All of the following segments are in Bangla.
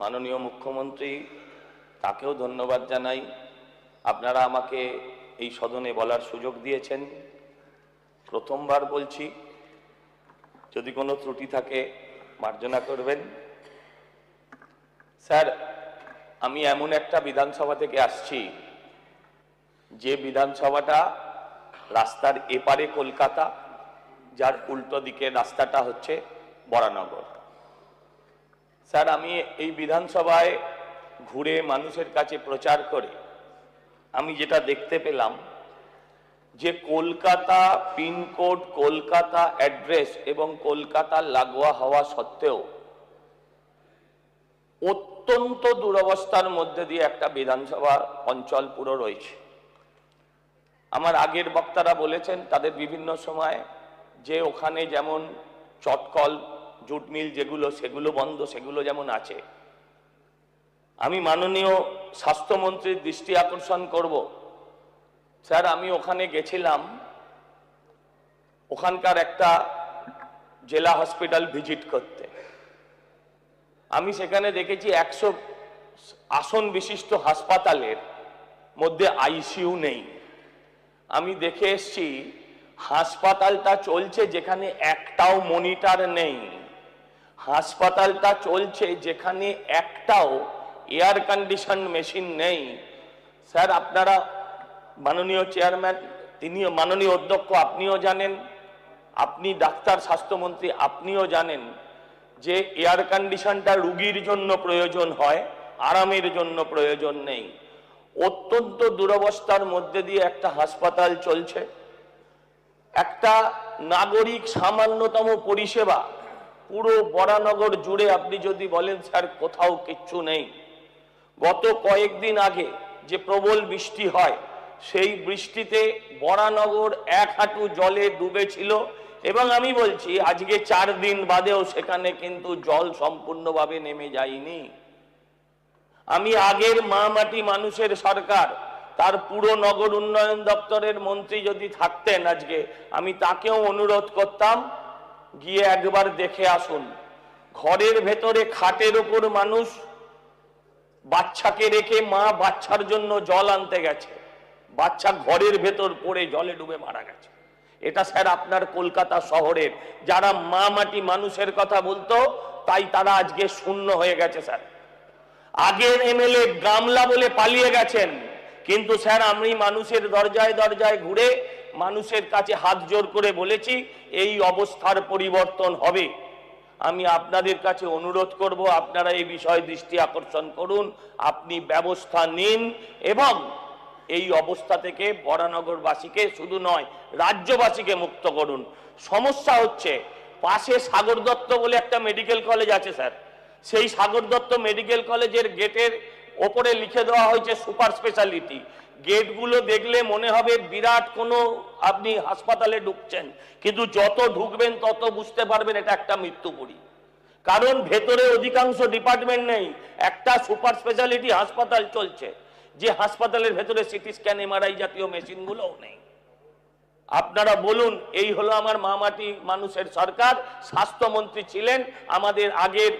মাননীয় মুখ্যমন্ত্রী তাকেও ধন্যবাদ জানাই। আপনারা আমাকে এই সদনে বলার সুযোগ দিয়েছেন। প্রথমবার বলছি, যদি কোনো ত্রুটি থাকে মার্জনা করবেন। স্যার, আমি এমন একটা বিধানসভা থেকে আসছি যে বিধানসভাটা রাস্তার এপারে কলকাতা, যার উল্টো দিকে রাস্তাটা হচ্ছে বরানগর। স্যার, আমি এই বিধানসভায় ঘুরে মানুষের কাছে প্রচার করে আমি যেটা দেখতে পেলাম যে কলকাতা পিনকোড, কলকাতা অ্যাড্রেস এবং কলকাতার লাগোয়া হওয়া সত্ত্বেও অত্যন্ত দুরবস্থার মধ্যে দিয়ে একটা বিধানসভা অঞ্চল পুরো রয়েছে। আমার আগের বক্তারা বলেছেন তাদের বিভিন্ন সময় যে ওখানে যেমন চটকল, জুট মিল যেগুলো সেগুলো বন্ধ, সেগুলো যেমন আছে। আমি মাননীয় স্বাস্থ্যমন্ত্রীর দৃষ্টি আকর্ষণ করব। স্যার, আমি ওখানে গেছিলাম, ওখানকার একটা জেলা হসপিটাল ভিজিট করতে। আমি সেখানে দেখেছি 100 আসন বিশিষ্ট হাসপাতালের মধ্যে আইসিইউ নেই। আমি দেখে এসছি হাসপাতালটা চলছে যেখানে একটাও মনিটর নেই, হাসপাতালটা চলছে যেখানে একটাও এয়ার কন্ডিশন মেশিন নেই। স্যার, আপনারা মাননীয় চেয়ারম্যান, তিনিও মাননীয় অধ্যক্ষ, আপনিও জানেন, আপনি ডাক্তার, স্বাস্থ্যমন্ত্রী, আপনিও জানেন যে এয়ার কন্ডিশনটা রুগীর জন্য প্রয়োজন হয়, আরামের জন্য প্রয়োজন নেই। অত্যন্ত দুরবস্থার মধ্যে দিয়ে একটা হাসপাতাল চলছে। একটা নাগরিক সামান্যতম পরিষেবা পুরো বরানগর জুড়ে আপনি যদি বলেন স্যার কোথাও কিচ্ছু নেই। গত কয়েকদিন আগে যে প্রবল বৃষ্টি হয়, সেই বৃষ্টিতে বরানগর 1 হাঁটু জলে ডুবেছিল এবং আমি বলছি আজকে 4 দিন বাদেও সেখানে কিন্তু জল সম্পূর্ণভাবে নেমে যায়নি। আমি আগের মা মাটি মানুষের সরকার, তার পুরো নগর উন্নয়ন দপ্তরের মন্ত্রী যদি থাকতেন আজকে, আমি তাকেও অনুরোধ করতাম গিয়ে একবার দেখে আসুন। ঘরের ভেতরে খাটের ওপর মানুষ বাচ্চাকে রেখে মা বাচ্চার জন্য জল আনতে গেছে, বাচ্চা ঘরের ভেতর পড়ে জলে ডুবে মারা গেছে। এটা স্যার আপনার কলকাতা শহরের যারা মা মাটি মানুষের কথা বলতো, তাই তারা আজকে শূন্য হয়ে গেছে। স্যার, আগের এমএলএ গামলা বলে পালিয়ে গেছেন, কিন্তু স্যার আমি মানুষের দরজায় দরজায় ঘুরে মানুষের কাছে হাত জোর করে বলেছি এই অবস্থার পরিবর্তন হবে। আমি আপনাদের কাছে অনুরোধ করব, আপনারা এই বিষয়ে দৃষ্টি আকর্ষণ করুন, আপনি ব্যবস্থা নিন এবং এই অবস্থা থেকে বরানগরবাসীকে শুধু নয় রাজ্যবাসীকে মুক্ত করুন। সমস্যা হচ্ছে পাশে সাগর দত্ত বলে একটা মেডিকেল কলেজ আছে স্যার, সেই সাগর দত্ত মেডিকেল কলেজের গেটের ওপরে লিখে দেওয়া হয়েছে সুপার স্পেশালিটি। গেটগুলো দেখলে মনে হবে বিরাট কোনো আপনি হাসপাতালে ঢুকছেন, কিন্তু যত ঢুকবেন তত বুঝতে পারবেন এটা একটা মৃত্যুপুরী। কারণ ভেতরে অধিকাংশ ডিপার্টমেন্ট নেই, একটা সুপার স্পেশালিটি হাসপাতাল চলছে, যে হাসপাতালের ভেতরে সিটি স্ক্যান, এমআরআই জাতীয় মেশিনগুলোও নেই। আপনারা বলুন, এই হলো আমার মা মাটি মানুষের সরকার। স্বাস্থ্যমন্ত্রী ছিলেন আমাদের আগের,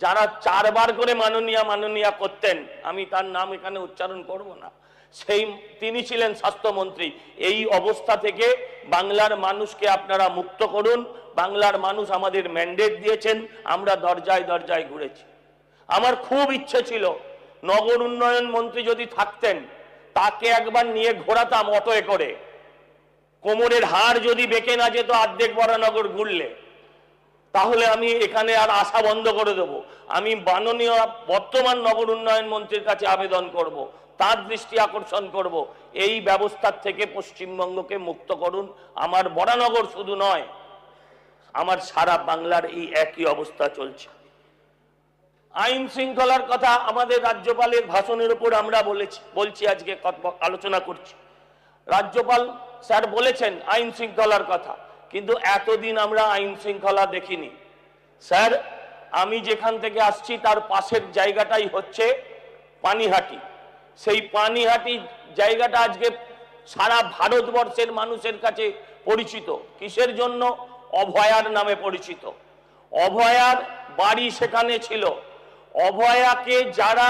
যারা 4 বার করে মাননীয়া মাননীয়া করতেন, আমি তার নাম এখানে উচ্চারণ করব না, সেই তিনি ছিলেন স্বাস্থ্যমন্ত্রী। এই অবস্থা থেকে বাংলার মানুষকে আপনারা মুক্ত করুন। বাংলার মানুষ আমাদের ম্যান্ডেট দিয়েছেন, আমরা দরজায় দরজায় ঘুরেছি। আমার খুব ইচ্ছে ছিল নগর উন্নয়ন মন্ত্রী যদি থাকতেন তাকে একবার নিয়ে ঘোরাতাম অটোয় করে, কোমরের হাড় যদি বেঁকে না যেত অর্ধেক বরানগর ঘুরলে, তাহলে আমি এখানে আর আশা বন্ধ করে দেব। আমি মাননীয় বর্তমান নগর উন্নয়ন মন্ত্রীর কাছে আবেদন করব, তার দৃষ্টি আকর্ষণ করব, এই ব্যবস্থার থেকে পশ্চিমবঙ্গকে মুক্ত করুন। আমার বরানগর শুধু নয়, আমার সারা বাংলার এই একই অবস্থা চলছে। আইন শৃঙ্খলার কথা আমাদের রাজ্যপালের ভাষণের উপর আমরা বলছি আজকে আলোচনা করছি। রাজ্যপাল স্যার বলেছেন আইন শৃঙ্খলার কথা, কিন্তু এতদিন আমরা আইন শৃঙ্খলা দেখিনি। স্যার, আমি যেখান থেকে আসছি তার পাশের জায়গাটাই হচ্ছে পানিহাটি। সেই পানিহাটি জায়গাটা আজকে সারা ভারতবর্ষের মানুষের কাছে পরিচিত। কিসের জন্য? অভয়ার নামে পরিচিত। অভয়ার বাড়ি সেখানে ছিল। অভয়াকে যারা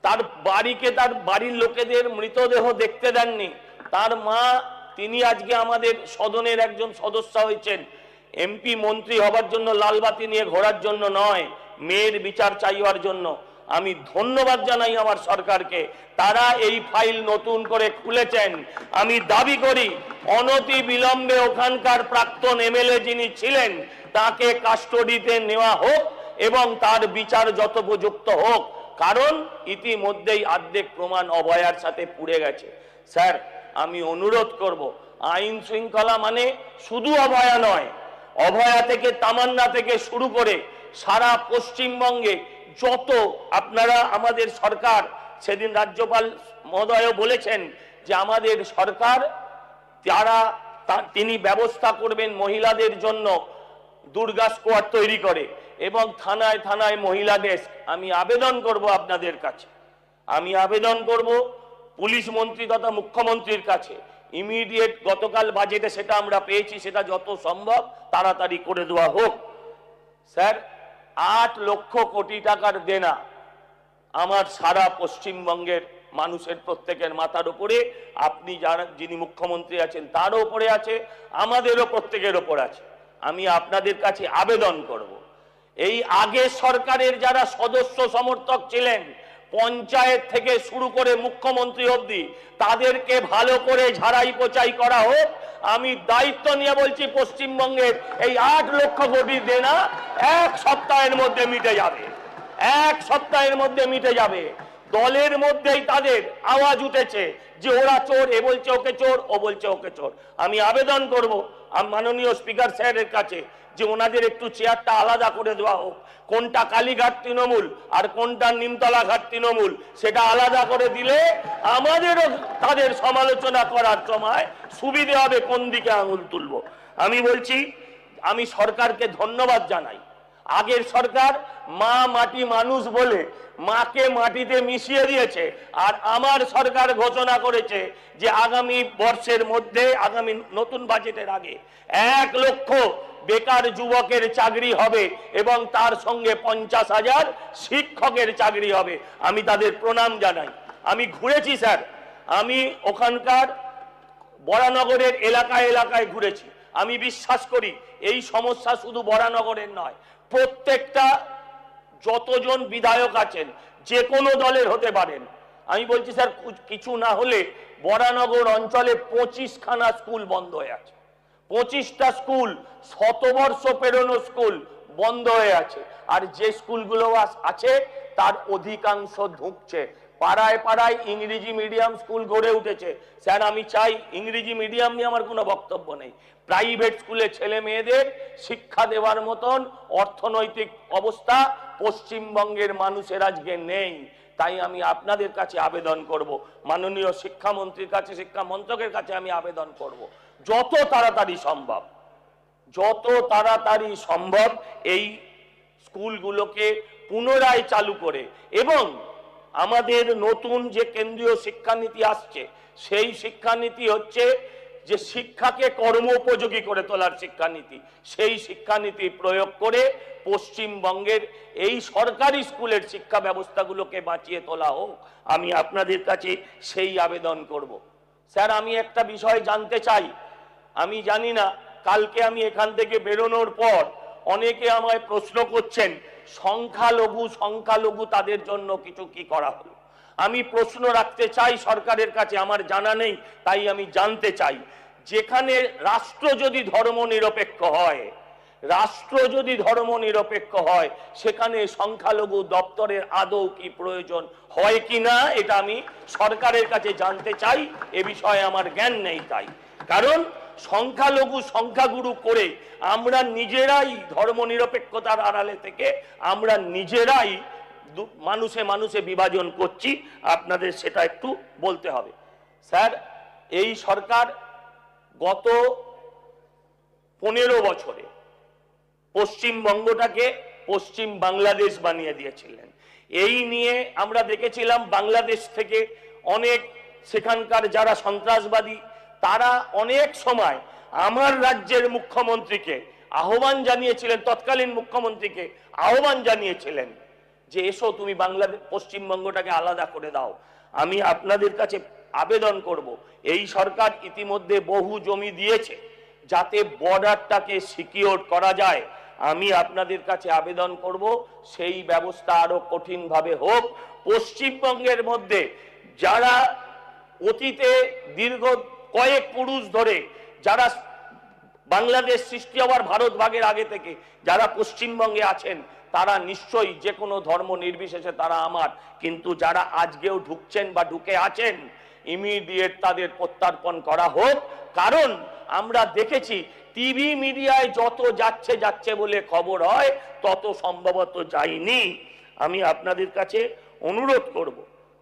তার বাড়িকে, তার বাড়ির লোকেদের মৃতদেহ দেখতে দেননি, তার মা, তিনি আজকে আমাদের সদনের একজন সদস্য হয়েছেন। এমপি মন্ত্রী হবার জন্য লালবাতি নিয়ে ঘোরার জন্য নয়, মেয়ের বিচার চাইবার জন্য। আমি ধন্যবাদ জানাই আমার সরকারকে, তারা এই ফাইল নতুন করে খুলেছেন। আমি দাবি করি অনতি বিলম্বে ওখানকার প্রাক্তন এমএলএ যিনি ছিলেন তাকে কাস্টডিতে নেওয়া হোক এবং তার বিচার যথোপযুক্ত হোক, কারণ ইতিমধ্যেই অর্ধেক প্রমাণ অভয়ার সাথে পুড়ে গেছে। স্যার, আমি অনুরোধ করব, আইন শৃঙ্খলা মানে শুধু অভয়া নয়, অভয়া থেকে তামান্না থেকে শুরু করে সারা পশ্চিমবঙ্গে যত, আপনারা, আমাদের সরকার, সেদিন রাজ্যপাল মহোদয় বলেছেন যে আমাদের সরকার তিনি ব্যবস্থা করবেন মহিলাদের জন্য দুর্গা স্কোয়াড তৈরি করে এবং থানায় থানায় মহিলা ডেস্ক। আমি আবেদন করব আপনাদের কাছে, আমি আবেদন করব পুলিশ মন্ত্রী তথা মুখ্যমন্ত্রীর কাছে, ইমিডিয়েট, গতকাল বাজেটে সেটা আমরা পেয়েছি, সেটা যত সম্ভব তাড়াতাড়ি করে দেওয়া হোক। স্যার, 8 লক্ষ কোটি টাকার দেনা আমার সারা পশ্চিমবঙ্গের মানুষের প্রত্যেকের মাথার উপরে, আপনি যিনি মুখ্যমন্ত্রী আছেন তারও উপরে আছে, আমাদেরও প্রত্যেকের ওপর আছে। আমি আপনাদের কাছে আবেদন করব, এই আগের সরকারের যারা সদস্য সমর্থক ছিলেন, পঞ্চায়েত থেকে শুরু করে মুখ্যমন্ত্রী অবধি, তাদেরকে ভালো করে ঝাড়াই পোছাই করা হোক। আমি দায়িত্ব নিয়ে বলছি, পশ্চিমবঙ্গের এই 8 লক্ষ কোটি দেনা 1 সপ্তাহের মধ্যে মিটে যাবে, 1 সপ্তাহের মধ্যে মিটে যাবে। দলের মধ্যেই তাদের আওয়াজ উঠেছে যে ওরা চোর, এ বলছে ওকে চোর, ও বলছে ওকে চোর। আমি আবেদন করব মাননীয় স্পিকার স্যারের কাছে যে ওনাদের একটু চেয়ারটা আলাদা করে দেওয়া হোক, কোনটা কালীঘাট তৃণমূল আর কোনটা নিমতলা ঘাট তৃণমূল সেটা আলাদা করে দিলে আমাদেরও তাদের সমালোচনা করার সময় সুবিধে হবে কোন দিকে আঙুল তুলব। আমি বলছি, আমি সরকারকে ধন্যবাদ জানাই। আগের সরকার মা মাটি মানুষ বলে মাকে মাটিতে মিশিয়ে দিয়েছে, আর আমার সরকার ঘোষণা করেছে যে আগামী বর্ষের মধ্যে, আগামী নতুন বাজেটের আগে 1 লক্ষ বেকার যুবকের চাকরি হবে এবং তার সঙ্গে 50,000 শিক্ষকের চাকরি হবে। আমি তাদের প্রণাম জানাই। আমি ঘুরেছি স্যার, আমি ওখানকার বরানগরের এলাকায় এলাকায় ঘুরেছি। আমি বিশ্বাস করি এই সমস্যা শুধু বরানগরের নয়, প্রত্যেকটা যতজন বিধায়ক আছেন যে কোনো দলের হতে পারেন, আমি বলছি স্যার, কিছু না হলে বরানগর অঞ্চলে 25খানা স্কুল বন্ধ হয়ে আছে, 25টা স্কুল, শতবর্ষ পেরোনো স্কুল বন্ধ হয়ে আছে। আর যে স্কুলগুলো আছে তার অধিকাংশ ঢুকছে, পাড়ায় পাড়ায় ইংরেজি মিডিয়াম স্কুল গড়ে উঠেছে। স্যার, আমি চাই, ইংরেজি মিডিয়াম নিয়ে আমার কোনো বক্তব্য নেই, প্রাইভেট স্কুলে ছেলে মেয়েদের শিক্ষা দেওয়ার মতন অর্থনৈতিক অবস্থা পশ্চিমবঙ্গের মানুষের আজকে নেই। তাই আমি আপনাদের কাছে আবেদন করব, মাননীয় শিক্ষামন্ত্রীর কাছে, শিক্ষা মন্ত্রকের কাছে আমি আবেদন করব, যত তাড়াতাড়ি সম্ভব এই স্কুলগুলোকে পুনরায় চালু করে, এবং আমাদের নতুন যে কেন্দ্রীয় শিক্ষানীতি আসছে সেই শিক্ষানীতি হচ্ছে যে শিক্ষাকে কর্মোপযোগী করে তোলার শিক্ষানীতি, সেই শিক্ষানীতি প্রয়োগ করে পশ্চিমবঙ্গের এই সরকারি স্কুলের শিক্ষা ব্যবস্থাগুলোকে বাঁচিয়ে তোলা হোক। আমি আপনাদের কাছে সেই আবেদন করব। স্যার, আমি একটা বিষয় জানতে চাই, আমি জানি না, কালকে আমি এখান থেকে বেরোনোর পর অনেকে আমায় প্রশ্ন করছেন সংখ্যালঘু তাদের জন্য কিছু কি করা হলো। আমি প্রশ্ন রাখতে চাই সরকারের কাছে, আমার জানা নেই, তাই আমি জানতে চাই, যেখানে রাষ্ট্র যদি ধর্মনিরপেক্ষ হয় সেখানে সংখ্যালঘু দপ্তরের আদৌ কি প্রয়োজন হয় কিনা, এটা আমি সরকারের কাছে জানতে চাই। এ বিষয়ে আমার জ্ঞান নেই, তাই কারণ সংখ্যাগুরু করে আমরা নিজেরাই ধর্মনিরপেক্ষতার আড়ালে থেকে আমরা নিজেরাই মানুষে বিভাজন করছি। আপনাদের সেটা একটু বলতে হবে। স্যার, এই সরকার গত 15 বছরে পশ্চিমবঙ্গটাকে পশ্চিম বাংলাদেশ বানিয়ে দিয়েছিলেন। এই নিয়ে আমরা দেখেছিলাম বাংলাদেশ থেকে অনেক, সেখানকার যারা সন্ত্রাসবাদী তারা অনেক সময় আমার রাজ্যের মুখ্যমন্ত্রীকে আহ্বান জানিয়েছিলেন, তৎকালীন মুখ্যমন্ত্রীকে আহ্বান জানিয়েছিলেন যে এসো তুমি বাংলাদেশ পশ্চিমবঙ্গটাকে আলাদা করে দাও। আমি আপনাদের কাছে আবেদন করব, এই সরকার ইতিমধ্যে বহু জমি দিয়েছে যাতে বর্ডারটাকে সিকিউর করা যায়। আমি আপনাদের কাছে আবেদন করব সেই ব্যবস্থা আরো কঠিনভাবে হোক। পশ্চিমবঙ্গের মধ্যে যারা অতীতে দীর্ঘ কয়েক পুরুষ ধরে যারা বাংলাদেশ সৃষ্টি হওয়ার ভারত ভাগের আগে থেকে যারা পশ্চিমবঙ্গে আছেন তারা নিশ্চয়ই যে কোনো ধর্ম নির্বিশেষে তারা আমার, কিন্তু যারা আজকেও ঢুকছেন বা ঢুকে আছেন ইমিডিয়েট তাদের প্রত্যার্পণ করা হোক। কারণ আমরা দেখেছি টিভি মিডিয়ায় যত যাচ্ছে বলে খবর হয় তত সম্ভবত যায়নি। আমি আপনাদের কাছে অনুরোধ করব,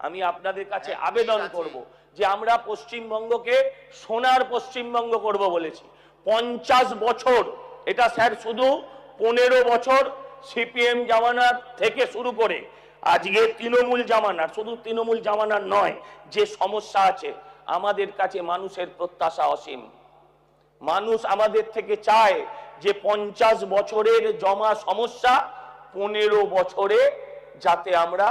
আমি আপনাদের কাছে আবেদন করব যে আমরা পশ্চিমবঙ্গকে সোনার পশ্চিমবঙ্গ করব বলেছি। 50 বছর, এটা স্যার শুধু 15 বছর সিপিএম জামানার থেকে শুরু করে আজকে তৃণমূল জামানার, শুধু তৃণমূল জামানার নয়, যে সমস্যা আছে আমাদের কাছে মানুষের প্রত্যাশা অসীম। মানুষ আমাদের থেকে চায় যে 50 বছরের জমা সমস্যা 15 বছরে যাতে আমরা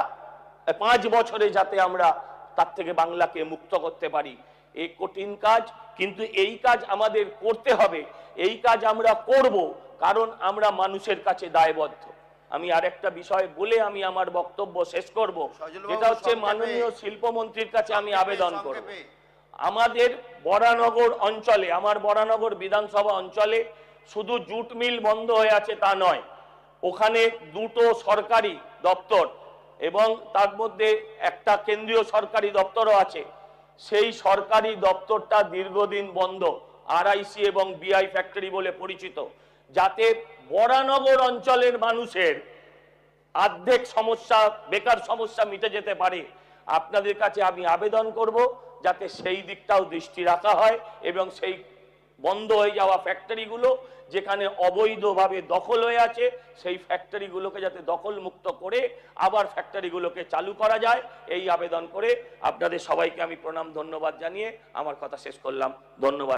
5 বছরে যাতে আমরা তার থেকে বাংলাকে মুক্ত করতে পারি। এই কঠিন কাজ, কিন্তু এই কাজ আমাদের করতে হবে। এই কাজ আমরা করব কারণ আমরা মানুষের কাছে দায়বদ্ধ। আমি আরেকটা বিষয় বলে আমি আমার বক্তব্য শেষ করব, যেটা হচ্ছে মাননীয় শিল্পমন্ত্রীর কাছে আমি আবেদন করব। আমাদের বরানগর অঞ্চলে, আমার বরানগর বিধানসভা অঞ্চলে শুধু জুট মিল বন্ধ হয়ে আছে তা নয়, ওখানে 2টো সরকারি দপ্তর এবং তার মধ্যে একটা কেন্দ্রীয় সরকারি দপ্তরও আছে। সেই সরকারি দপ্তরটা দীর্ঘদিন বন্ধ, আরআইসি এবং বিআই ফ্যাক্টরি বলে পরিচিত, যাতে বরানগর অঞ্চলের মানুষের অর্ধেক সমস্যা, বেকার সমস্যা মিটে যেতে পারে। আপনাদের কাছে আমি আবেদন করব যাতে সেই দিকটাও দৃষ্টি রাখা হয় এবং সেই বন্ধ হয়ে যাওয়া ফ্যাক্টরিগুলো যেখানে অবৈধভাবে দখল হয়ে আছে সেই ফ্যাক্টরিগুলোকে যাতে দখল মুক্ত করে আবার ফ্যাক্টরিগুলোকে চালু করা যায়, এই আবেদন করে আপনাদের সবাইকে আমি প্রণাম ধন্যবাদ জানিয়ে আমার কথা শেষ করলাম। ধন্যবাদ।